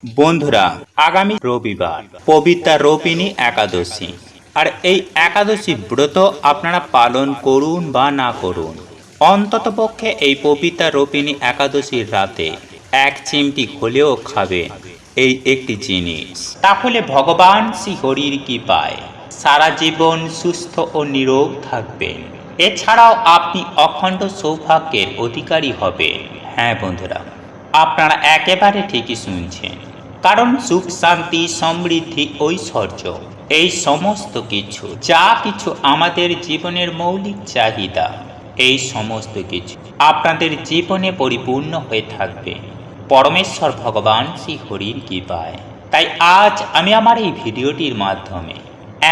বন্ধুরা, আগামী রবিবার পবিত্রা রোপিণী একাদশী। আর এই একাদশী ব্রত আপনারা পালন করুন বা না করুন, অন্ততপক্ষে এই পবিত্রা রোপিণী একাদশীর রাতে এক চিমটি হলেও খাবেন এই একটি জিনিস। তাহলে ভগবান শ্রী হরির কৃপায় সারা জীবন সুস্থ ও নিরোগ থাকবেন। এছাড়াও আপনি অখণ্ড সৌভাগ্যের অধিকারী হবেন। হ্যাঁ বন্ধুরা, আপনারা একেবারে ঠিকই শুনছেন। কারণ সুখ, শান্তি, সমৃদ্ধি, ঐশ্বর্য, এই সমস্ত কিছু যা কিছু আমাদের জীবনের মৌলিক চাহিদা, এই সমস্ত কিছু আপনাদের জীবনে পরিপূর্ণ হয়ে থাকবে পরমেশ্বর ভগবান শ্রী হরির কৃপায়। তাই আজ আমি আমার এই ভিডিওটির মাধ্যমে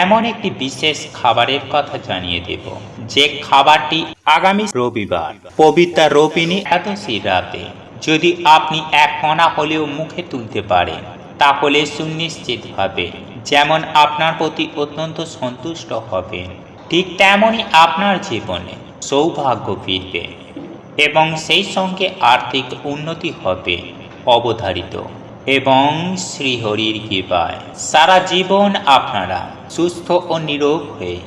এমন একটি বিশেষ খাবারের কথা জানিয়ে দেব, যে খাবারটি আগামী রবিবার পবিত্রা রোপিণী একাদশীর রাতে যদি আপনি এক কণা হলেও মুখে তুলতে পারেন, তাহলে সুনিশ্চিতভাবে যেমন আপনার প্রতি অত্যন্ত সন্তুষ্ট হবেন, ঠিক তেমনই আপনার জীবনে সৌভাগ্য ফিরবে এবং সেই সঙ্গে আর্থিক উন্নতি হবে অবধারিত। এবং শ্রীহরির কৃপায় সারা জীবন আপনারা সুস্থ ও নিরোগ হয়ে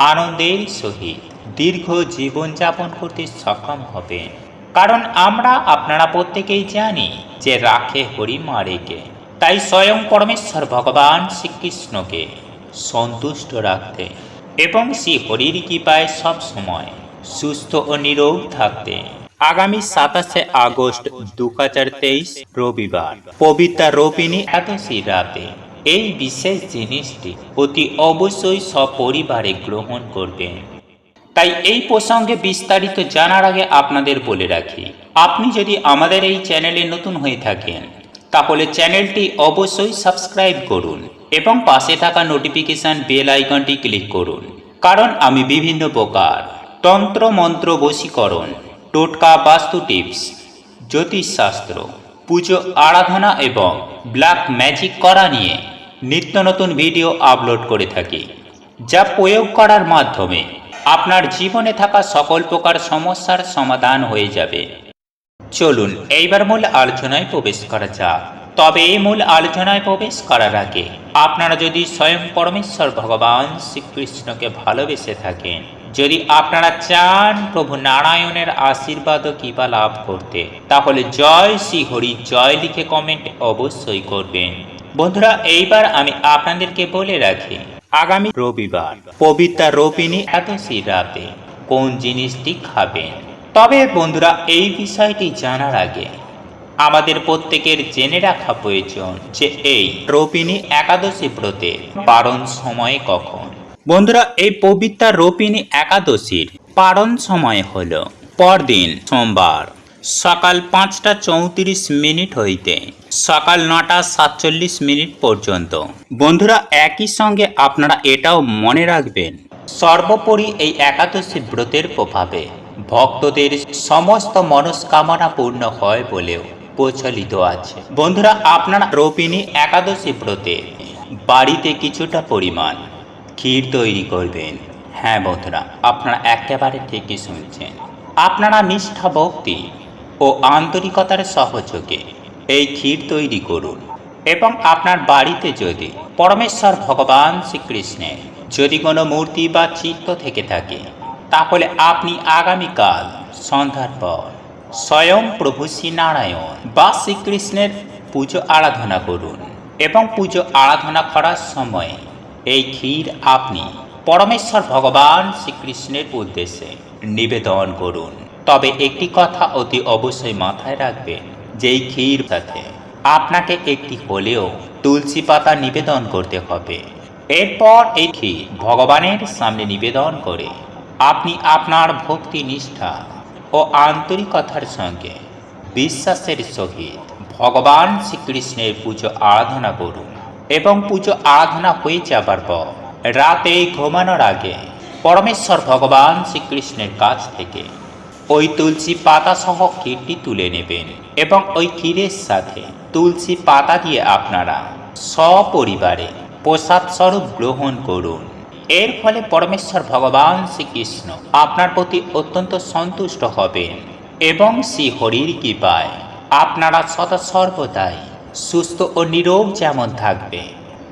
আনন্দের সহিত দীর্ঘ জীবনযাপন করতে সক্ষম হবেন। কারণ আপনারা প্রত্যেকেই জানি যে রাখে হরি মারেকে। তাই স্বয়ং পরমেশ্বর ভগবান শ্রীকৃষ্ণকে সন্তুষ্ট রাখতে এবং শ্রী হরির কৃপায় সব সময় সুস্থ ও নিরোগ থাকতে আগামী 27শে আগস্ট 2023 রবিবার পবিত্রা রোপিণী একাদশীর রাতে এই বিশেষ জিনিসটি অতি অবশ্যই সপরিবারে গ্রহণ করবেন। তাই এই প্রসঙ্গে বিস্তারিত জানার আগে আপনাদের বলে রাখি, আপনি যদি আমাদের এই চ্যানেলে নতুন হয়ে থাকেন তাহলে চ্যানেলটি অবশ্যই সাবস্ক্রাইব করুন এবং পাশে থাকা নোটিফিকেশন বেল আইকনটি ক্লিক করুন। কারণ আমি বিভিন্ন প্রকার তন্ত্র মন্ত্র, বশীকরণ, টোটকা, বাস্তু টিপস, জ্যোতিষশাস্ত্র, পুজো আরাধনা এবং ব্ল্যাক ম্যাজিক করা নিয়ে নিত্য নতুন ভিডিও আপলোড করে থাকি, যা প্রয়োগ করার মাধ্যমে আপনার জীবনে থাকা সকল প্রকার সমস্যার সমাধান হয়ে যাবে। চলুন এইবার মূল আলোচনায় প্রবেশ করা যাক। তবে এই মূল আলোচনায় প্রবেশ করার আগে আপনারা যদি স্বয়ং পরমেশ্বর ভগবান শ্রীকৃষ্ণকে ভালোবেসে থাকেন, যদি আপনারা চান প্রভু নারায়ণের আশীর্বাদ ও কৃপা লাভ করতে, তাহলে জয় শ্রী হরি জয় লিখে কমেন্ট অবশ্যই করবেন। বন্ধুরা, এইবার আমি আপনাদেরকে বলে রাখি, আগামী রবিবার পবিত্রা রোপিণী একাদশীর রাতে কোন জিনিসটি খাবেন। তবে বন্ধুরা, এই বিষয়টি জানার আগে আমাদের প্রত্যেকের জেনে রাখা প্রয়োজন যে এই রোপিণী একাদশী ব্রতের পারণ সময় কখন। বন্ধুরা, এই পবিত্রা রোপিণী একাদশীর পারণ সময় হল পরদিন সোমবার সকাল 5টা 34 হইতে সকাল 9টা 47 পর্যন্ত। বন্ধুরা, একই সঙ্গে আপনারা এটাও মনে রাখবেন, সর্বোপরি এই একাদশী ব্রতের প্রভাবে ভক্তদের সমস্ত মনস্কামনা পূর্ণ হয় বলেও প্রচলিত আছে। বন্ধুরা, আপনারা রোপিণী একাদশী ব্রতে বাড়িতে কিছুটা পরিমাণ ক্ষীর তৈরি করবেন। হ্যাঁ বন্ধুরা, আপনারা একেবারে ঠিকই শুনছেন। আপনারা নিষ্ঠা, ভক্তি ও আন্তরিকতার সহযোগে এই ক্ষীর তৈরি করুন এবং আপনার বাড়িতে যদি পরমেশ্বর ভগবান শ্রীকৃষ্ণের যদি কোনো মূর্তি বা চিত্র থেকে থাকে, তাহলে আপনি আগামীকাল সন্ধ্যার পর স্বয়ং প্রভু শ্রী নারায়ণ বা শ্রীকৃষ্ণের পুজো আরাধনা করুন এবং পুজো আরাধনা করার সময় এই ক্ষীর আপনি পরমেশ্বর ভগবান শ্রীকৃষ্ণের উদ্দেশ্যে নিবেদন করুন। তবে একটি কথা অতি অবশ্যই মাথায় রাখবেন, যে এই ক্ষীর সাথে আপনাকে একটি হলেও তুলসী পাতা নিবেদন করতে হবে। এরপর এই ক্ষীর ভগবানের সামনে নিবেদন করে আপনি আপনার ভক্তি, নিষ্ঠা ও আন্তরিকতার সঙ্গে বিশ্বাসের সহিত ভগবান শ্রীকৃষ্ণের পুজো আরাধনা করুন এবং পুজো আরাধনা হয়ে যাবার পর রাতে ঘুমানোর আগে পরমেশ্বর ভগবান শ্রীকৃষ্ণের কাছ থেকে ওই তুলসী পাতা সহ ক্ষীরটি তুলে নেবেন এবং ওই ক্ষীরের সাথে তুলসী পাতা দিয়ে আপনারা সপরিবারে প্রসাদ স্বরূপ গ্রহণ করুন। এর ফলে পরমেশ্বর ভগবান শ্রীকৃষ্ণ আপনার প্রতি অত্যন্ত সন্তুষ্ট হবেন এবং শ্রী হরির কৃপায় আপনারা সদা সর্বদাই সুস্থ ও নিরোগ যেমন থাকবে,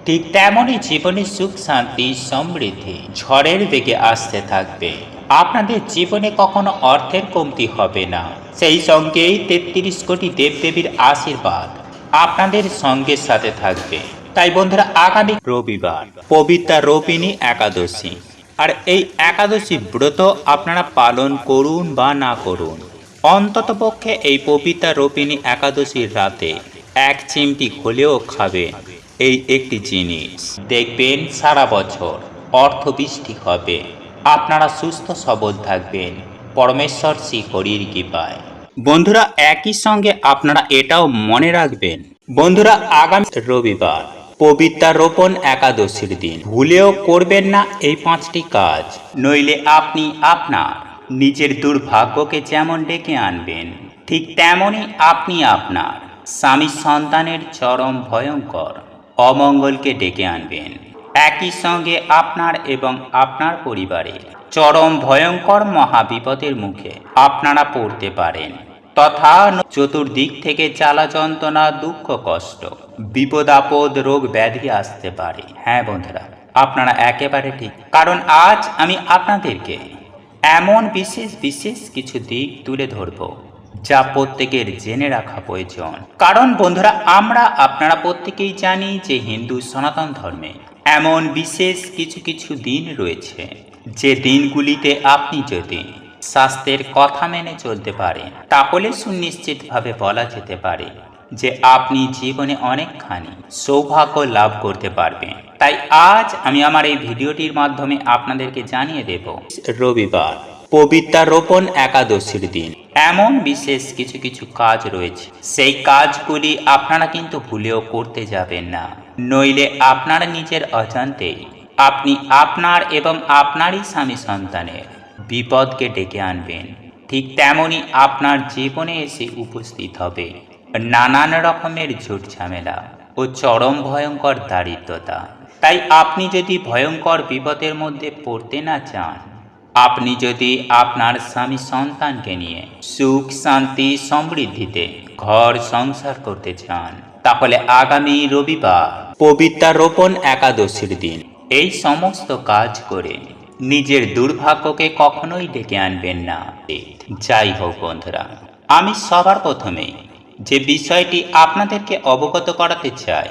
ঠিক তেমনই জীবনে সুখ শান্তি সমৃদ্ধি ঝড়ের বেগে আসতে থাকবে। আপনাদের জীবনে কখনো অর্থের কমতি হবে না। সেই সঙ্গেই ৩৩ কোটি দেবদেবীর আশীর্বাদ আপনাদের সঙ্গে সাথে থাকবে। তাই বন্ধুরা, আগামী রবিবার পবিত্রা রোপিণী একাদশী, আর এই একাদশী ব্রত আপনারা পালন করুন বা না করুন, অন্ততপক্ষে এই পবিত্রা রোপিণী একাদশীর রাতে এক চিমটি হলেও খাবেন এই একটি জিনিস। দেখবেন সারা বছর অর্থবৃষ্টি হবে, আপনারা সুস্থ সবল থাকবেন পরমেশ্বর শ্রী হরির কৃপায়। বন্ধুরা, একই সঙ্গে আপনারা এটাও মনে রাখবেন বন্ধুরা, আগামী রবিবার পবিত্রা রোপণ একাদশীর দিন ভুলেও করবেন না এই 5টি কাজ, নইলে আপনি আপনার নিজের দুর্ভাগ্যকে যেমন ডেকে আনবেন, ঠিক তেমনই আপনি আপনার স্বামী সন্তানের চরম ভয়ঙ্কর অমঙ্গলকে ডেকে আনবেন। একই সঙ্গে আপনার এবং আপনার পরিবারের চরম ভয়ঙ্কর মহাবিপদের মুখে আপনারা পড়তে পারেন, তথা চতুর্দিক থেকে জ্বালা যন্ত্রণা দুঃখ কষ্ট বিপদ আপদ রোগ ব্যাধি আসতে পারে। হ্যাঁ বন্ধুরা, আপনারা একেবারে ঠিক, কারণ আজ আমি আপনাদেরকে এমন বিশেষ বিশেষ কিছু দিক তুলে ধরব যা প্রত্যেকের জেনে রাখা প্রয়োজন। কারণ বন্ধুরা, আপনারা প্রত্যেকেই জানি যে হিন্দু সনাতন ধর্মে এমন বিশেষ কিছু কিছু দিন রয়েছে, যে দিনগুলিতে আপনি যদি শাস্ত্রের কথা মেনে চলতে পারেন, তাহলে সুনিশ্চিতভাবে বলা যেতে পারে যে আপনি জীবনে অনেকখানি সৌভাগ্য লাভ করতে পারবেন। তাই আজ আমি আমার এই ভিডিওটির মাধ্যমে আপনাদেরকে জানিয়ে দেব, রবিবার পবিত্রা রোপণ একাদশীর দিন এমন বিশেষ কিছু কিছু কাজ রয়েছে, সেই কাজগুলি আপনারা কিন্তু ভুলেও করতে যাবেন না, নইলে আপনারা নিজের অজান্তেই আপনি আপনার এবং আপনারই স্বামী সন্তানের বিপদকে ডেকে আনবেন। ঠিক তেমনই আপনার জীবনে এসে উপস্থিত হবে নানান রকমের ঝুট ঝামেলা ও চরম ভয়ঙ্কর দারিদ্রতা। তাই আপনি যদি ভয়ঙ্কর বিপদের মধ্যে পড়তে না চান, আপনি যদি আপনার স্বামী সন্তানকে নিয়ে সুখ শান্তি সমৃদ্ধিতে ঘর সংসার করতে চান, তাহলে আগামী রবিবার পবিত্রা রোপণ একাদশীর দিন এই সমস্ত কাজ করে নিজের দুর্ভাগ্যকে কখনোই ডেকে আনবেন না। যাই হোক বন্ধুরা, আমি সবার প্রথমে যে বিষয়টি আপনাদেরকে অবগত করাতে চাই,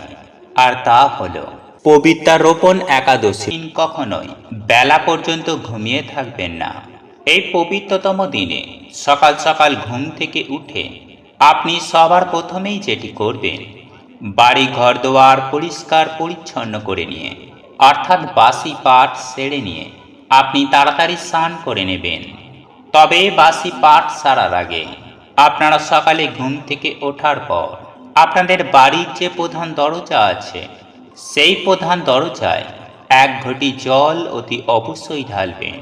আর তা হলো পবিত্রা রোপণ একাদশী কখনোই বেলা পর্যন্ত ঘুমিয়ে থাকবেন না। এই পবিত্রতম দিনে সকাল সকাল ঘুম থেকে উঠে আপনি সবার প্রথমেই যেটি করবেন, বাড়ি ঘর দোয়ার পরিষ্কার পরিচ্ছন্ন করে নিয়ে, অর্থাৎ বাসি পাঠ সেরে নিয়ে আপনি তাড়াতাড়ি স্নান করে নেবেন। তবে বাসি পাঠ সারার আগে আপনারা সকালে ঘুম থেকে ওঠার পর আপনাদের বাড়ির যে প্রধান দরজা আছে, সেই প্রধান দরজায় 1 ঘটি জল অতি অবশ্যই ঢালবেন।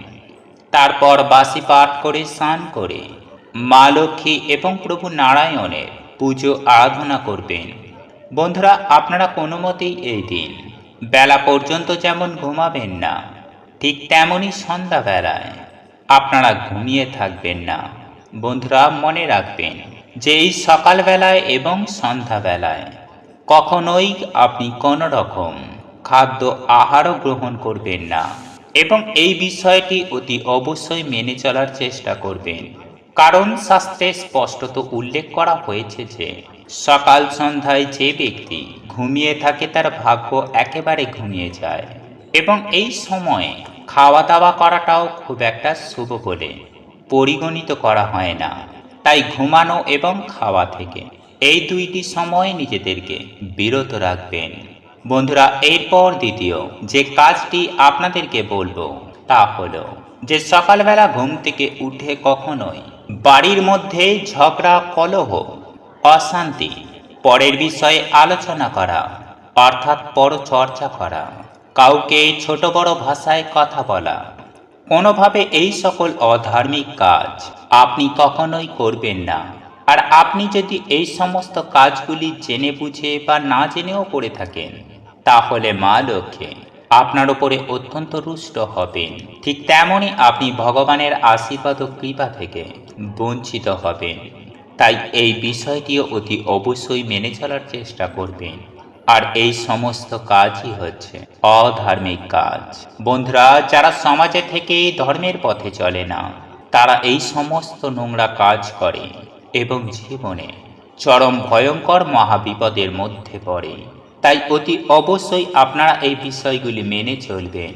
তারপর বাসি পাঠ করে স্নান করে মা লক্ষ্মী এবং প্রভু নারায়ণের পুজো আরাধনা করবেন। বন্ধুরা, আপনারা কোনো মতেই এই দিন বেলা পর্যন্ত যেমন ঘুমাবেন না, ঠিক তেমনই সন্ধ্যাবেলায় আপনারা ঘুমিয়ে থাকবেন না। বন্ধুরা, মনে রাখবেন যে এই সকালবেলায় এবং সন্ধ্যাবেলায় কখনোই আপনি কোনো রকম খাদ্য আহারও গ্রহণ করবেন না, এবং এই বিষয়টি অতি অবশ্যই মেনে চলার চেষ্টা করবেন। কারণ শাস্ত্রে স্পষ্টত উল্লেখ করা হয়েছে যে সকাল সন্ধ্যায় যে ব্যক্তি ঘুমিয়ে থাকে তার ভাগ্য একেবারে ঘুমিয়ে যায়, এবং এই সময়ে খাওয়া দাওয়া করাটাও খুব একটা শুভ বলে পরিগণিত করা হয় না। তাই ঘুমানো এবং খাওয়া থেকে এই দুইটি সময় নিজেদেরকে বিরত রাখবেন। বন্ধুরা, এরপর দ্বিতীয় যে কাজটি আপনাদেরকে বলবো তা হলো যে সকালবেলা ঘুম থেকে উঠে কখনোই বাড়ির মধ্যে ঝগড়া কলহ অশান্তি পরের বিষয়ে আলোচনা করা, অর্থাৎ পরচর্চা করা, কাউকে ছোট বড় ভাষায় কথা বলা, কোনোভাবে এই সকল অধার্মিক কাজ আপনি কখনোই করবেন না। আর আপনি যদি এই সমস্ত কাজগুলি জেনে বুঝে বা না জেনেও করে থাকেন, তাহলে মা লক্ষ্মী আপনার উপরে অত্যন্ত রুষ্ট হবেন। ঠিক তেমনই আপনি ভগবানের আশীর্বাদ ও কৃপা থেকে বঞ্চিত হবেন। তাই এই বিষয়টিও অতি অবশ্যই মেনে চলার চেষ্টা করবেন। আর এই সমস্ত কাজই হচ্ছে অধার্মিক কাজ। বন্ধুরা, যারা সমাজে থেকে ধর্মের পথে চলে না, তারা এই সমস্ত নোংরা কাজ করে এবং জীবনে চরম ভয়ঙ্কর মহাবিপদের মধ্যে পড়ে। তাই অতি অবশ্যই আপনারা এই বিষয়গুলি মেনে চলবেন।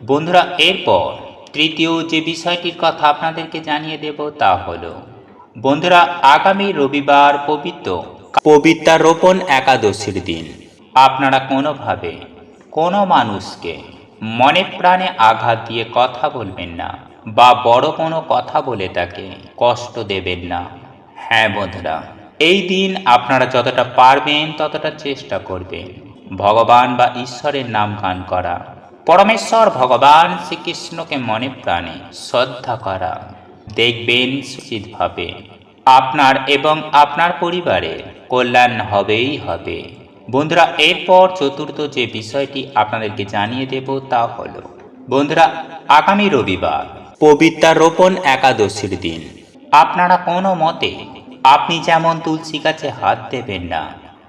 বন্ধুরা, এরপর তৃতীয় যে বিষয়টির কথা আপনাদেরকে জানিয়ে দেব তা হলো, বন্ধুরা, আগামী রবিবার পবিত্রারোপণ একাদশীর দিন আপনারা কোনোভাবে কোনো মানুষকে মনে প্রাণে আঘাত দিয়ে কথা বলবেন না বা বড় কোনো কথা বলে তাকে কষ্ট দেবেন না। হ্যাঁ বন্ধুরা, এই দিন আপনারা যতটা পারবেন ততটা চেষ্টা করবেন ভগবান বা ঈশ্বরের নাম গান করা, পরমেশ্বর ভগবান শ্রীকৃষ্ণকে মনে প্রাণে শ্রদ্ধা করা। দেখবেন নিশ্চিতভাবে আপনার এবং আপনার পরিবারের কল্যাণ হবেই হবে। বন্ধুরা, এরপর চতুর্থ যে বিষয়টি আপনাদেরকে জানিয়ে দেব তা হলো, বন্ধুরা, আগামী রবিবার পবিত্রারোপণ একাদশীর দিন আপনারা কোনো মতে আপনি যেমন তুলসী গাছে হাত দেবেন না,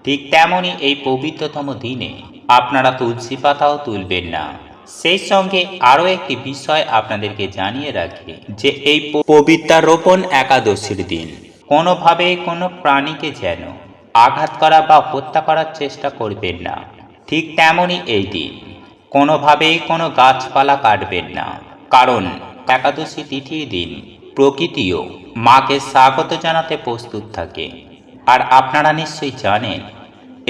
ঠিক তেমনই এই পবিত্রতম দিনে আপনারা তুলসী পাতাও তুলবেন না। সেই সঙ্গে আরও একটি বিষয় আপনাদেরকে জানিয়ে রাখি যে এই পবিত্রারোপণ একাদশীর দিন কোনোভাবে কোনো প্রাণীকে যেন আঘাত করা বা হত্যা করার চেষ্টা করবেন না। ঠিক তেমনই এই দিন কোনোভাবে কোনো গাছপালা কাটবেন না, কারণ একাদশী তিথির দিন প্রকৃতিও মাকে স্বাগত জানাতে প্রস্তুত থাকে। আর আপনারা নিশ্চয়ই জানেন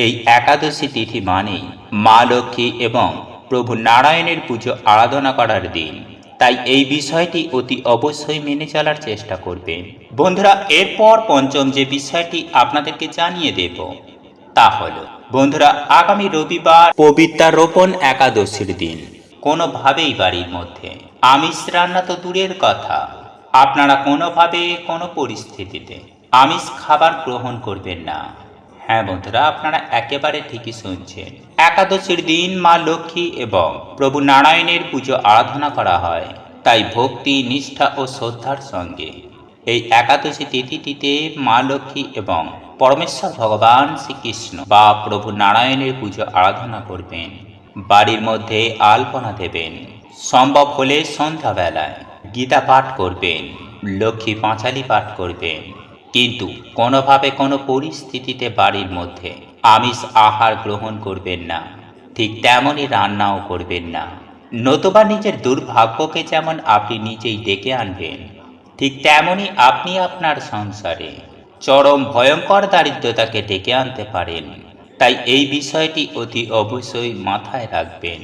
এই একাদশী তিথি মানেই মা লক্ষ্মী এবং প্রভু নারায়ণের পুজো আরাধনা করার দিন। তাই এই বিষয়টি অতি অবশ্যই মেনে চলার চেষ্টা করবেন। বন্ধুরা, এরপর পঞ্চম যে বিষয়টি আপনাদেরকে জানিয়ে দেব তা হলো, বন্ধুরা, আগামী রবিবার পবিত্রারোপণ একাদশীর দিন কোনোভাবেই বাড়ির মধ্যে আমিষ রান্না তো দূরের কথা, আপনারা কোনোভাবে কোনো পরিস্থিতিতে আমিষ খাবার গ্রহণ করবেন না। হ্যাঁ বন্ধুরা, আপনারা একেবারে ঠিকই শুনছেন। একাদশীর দিন মা লক্ষ্মী এবং প্রভু নারায়ণের পুজো আরাধনা করা হয়। তাই ভক্তি, নিষ্ঠা ও শ্রদ্ধার সঙ্গে এই একাদশী তিথিটিতে মা লক্ষ্মী এবং পরমেশ্বর ভগবান শ্রীকৃষ্ণ বা প্রভু নারায়ণের পুজো আরাধনা করবেন। বাড়ির মধ্যে আলপনা দেবেন, সম্ভব হলে সন্ধ্যাবেলায় গীতা পাঠ করবেন, লক্ষ্মী পাঁচালী পাঠ করবেন। কিন্তু কোনোভাবে কোনো পরিস্থিতিতে বাড়ির মধ্যে আমিষ আহার গ্রহণ করবেন না, ঠিক তেমনই রান্নাও করবেন না। নতুবা নিজের দুর্ভাগ্যকে যেমন আপনি নিজেই ডেকে আনবেন, ঠিক তেমনই আপনি আপনার সংসারে চরম ভয়ঙ্কর দারিদ্রতাকে ডেকে আনতে পারেন। তাই এই বিষয়টি অতি অবশ্যই মাথায় রাখবেন।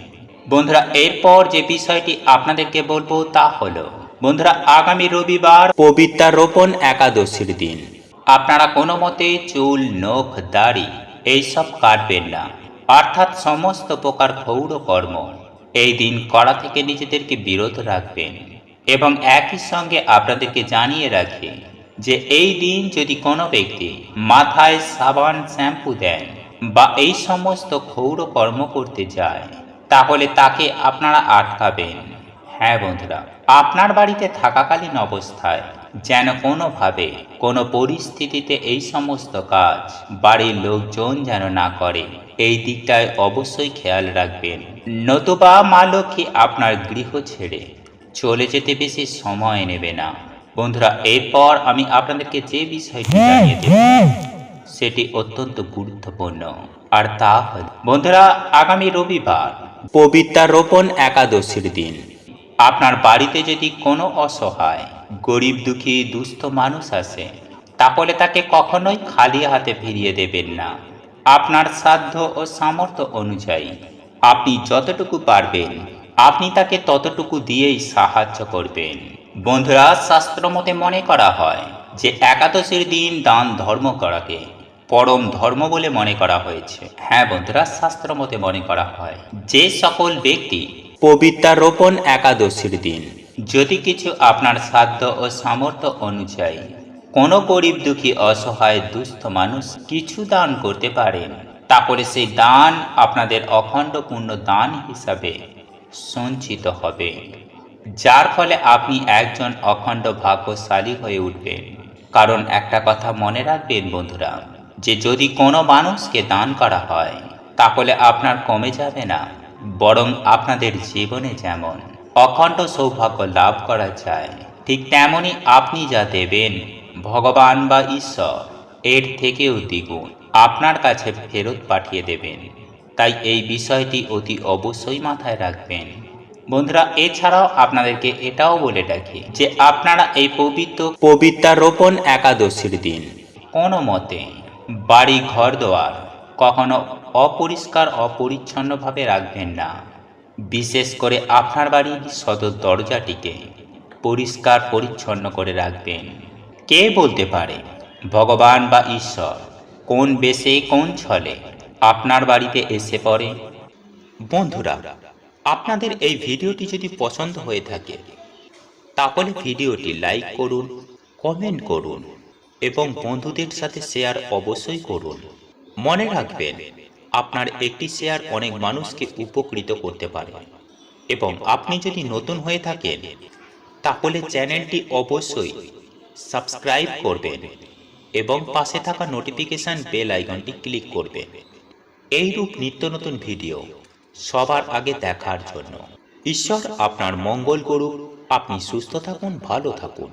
বন্ধুরা, এরপর যে বিষয়টি আপনাদেরকে বলবো তা হলো, বন্ধুরা, আগামী রবিবার পবিত্রারোপণ একাদশীর দিন আপনারা কোনো মতে চুল, নখ, দাড়ি এইসব কাটবেন না, অর্থাৎ সমস্ত প্রকার ক্ষৌর কর্ম এই দিন করা থেকে নিজেদেরকে বিরত রাখবেন। এবং একই সঙ্গে আপনাদেরকে জানিয়ে রাখি যে এই দিন যদি কোনো ব্যক্তি মাথায় সাবান, শ্যাম্পু দেন বা এই সমস্ত ক্ষৌর কর্ম করতে যায়, তাহলে তাকে আপনারা আটকাবেন। হ্যাঁ বন্ধুরা, আপনার বাড়িতে থাকাকালীন অবস্থায় যেন কোনোভাবে কোনো পরিস্থিতিতে এই সমস্ত কাজ বাড়ির লোকজন যেন না করে, এই দিকটায় অবশ্যই খেয়াল রাখবেন। নতুবা মা লক্ষ্মী আপনার গৃহ ছেড়ে চলে যেতে বেশি সময় নেবে না। বন্ধুরা, এরপর আমি আপনাদেরকে যে বিষয়টি জানিয়ে দেব সেটি অত্যন্ত গুরুত্বপূর্ণ। আর তা হল, বন্ধুরা, আগামী রবিবার পবিত্রারোপণ একাদশীর দিন আপনার বাড়িতে যদি কোনো অসহায়, গরিব, দুঃখী, দুস্থ মানুষ আসে, তাহলে তাকে কখনোই খালি হাতে ফিরিয়ে দেবেন না। আপনার সাধ্য ও সামর্থ্য অনুযায়ী আপনি যতটুকু পারবেন আপনি তাকে ততটুকু দিয়েই সাহায্য করবেন। বন্ধুরা, শাস্ত্র মতে মনে করা হয় যে একাদশীর দিন দান ধর্ম করাকে পরম ধর্ম বলে মনে করা হয়েছে। হ্যাঁ বন্ধুরা, শাস্ত্র মতে মনে করা হয় যে সকল ব্যক্তি পবিত্রারোপণ একাদশীর দিন যদি কিছু আপনার সাধ্য ও সামর্থ্য অনুযায়ী কোনো গরিব, দুঃখী, অসহায়, দুস্থ মানুষ কিছু দান করতে পারেন, তাহলে সেই দান আপনাদের অখণ্ড পূর্ণ দান হিসাবে সঞ্চিত হবে, যার ফলে আপনি একজন অখণ্ড ভাগ্যশালী হয়ে উঠবেন। কারণ একটা কথা মনে রাখবেন বন্ধুরা, যে যদি কোনো মানুষকে দান করা হয় তাহলে আপনার কমে যাবে না, বরং আপনাদের জীবনে যেমন অখণ্ড সৌভাগ্য লাভ করা যায়, ঠিক তেমনি আপনি যা দেবেন ভগবান বা ঈশ্বর এর থেকেও দ্বিগুণ আপনার কাছে ফেরত পাঠিয়ে দেবেন। তাই এই বিষয়টি অতি অবশ্যই মাথায় রাখবেন বন্ধুরা। এছাড়াও আপনাদেরকে এটাও বলে রাখি যে আপনারা এই পবিত্রারোপণ একাদশীর দিন কোনো মতে বাড়ি ঘর দোয়ার কখনো অপরিচ্ছন্নভাবে রাখবেন না। বিশেষ করে আপনার বাড়ির সদর দরজাটিকে পরিষ্কার পরিচ্ছন্ন করে রাখবেন। কে বলতে পারে ভগবান বা ঈশ্বর কোন বেশে কোন ছলে আপনার বাড়িতে এসে পড়ে। বন্ধুরা, আপনাদের এই ভিডিওটি যদি পছন্দ হয়ে থাকে তাহলে ভিডিওটি লাইক করুন, কমেন্ট করুন এবং বন্ধুদের সাথে শেয়ার অবশ্যই করুন। মনে রাখবেন, আপনার একটি শেয়ার অনেক মানুষকে উপকৃত করতে পারে। এবং আপনি যদি নতুন হয়ে থাকেন তাহলে চ্যানেলটি অবশ্যই সাবস্ক্রাইব করবেন এবং পাশে থাকা নোটিফিকেশন বেল আইকনটি ক্লিক করবেন এইরূপ নিত্য নতুন ভিডিও সবার আগে দেখার জন্য। ঈশ্বর আপনার মঙ্গল করুক। আপনি সুস্থ থাকুন, ভালো থাকুন।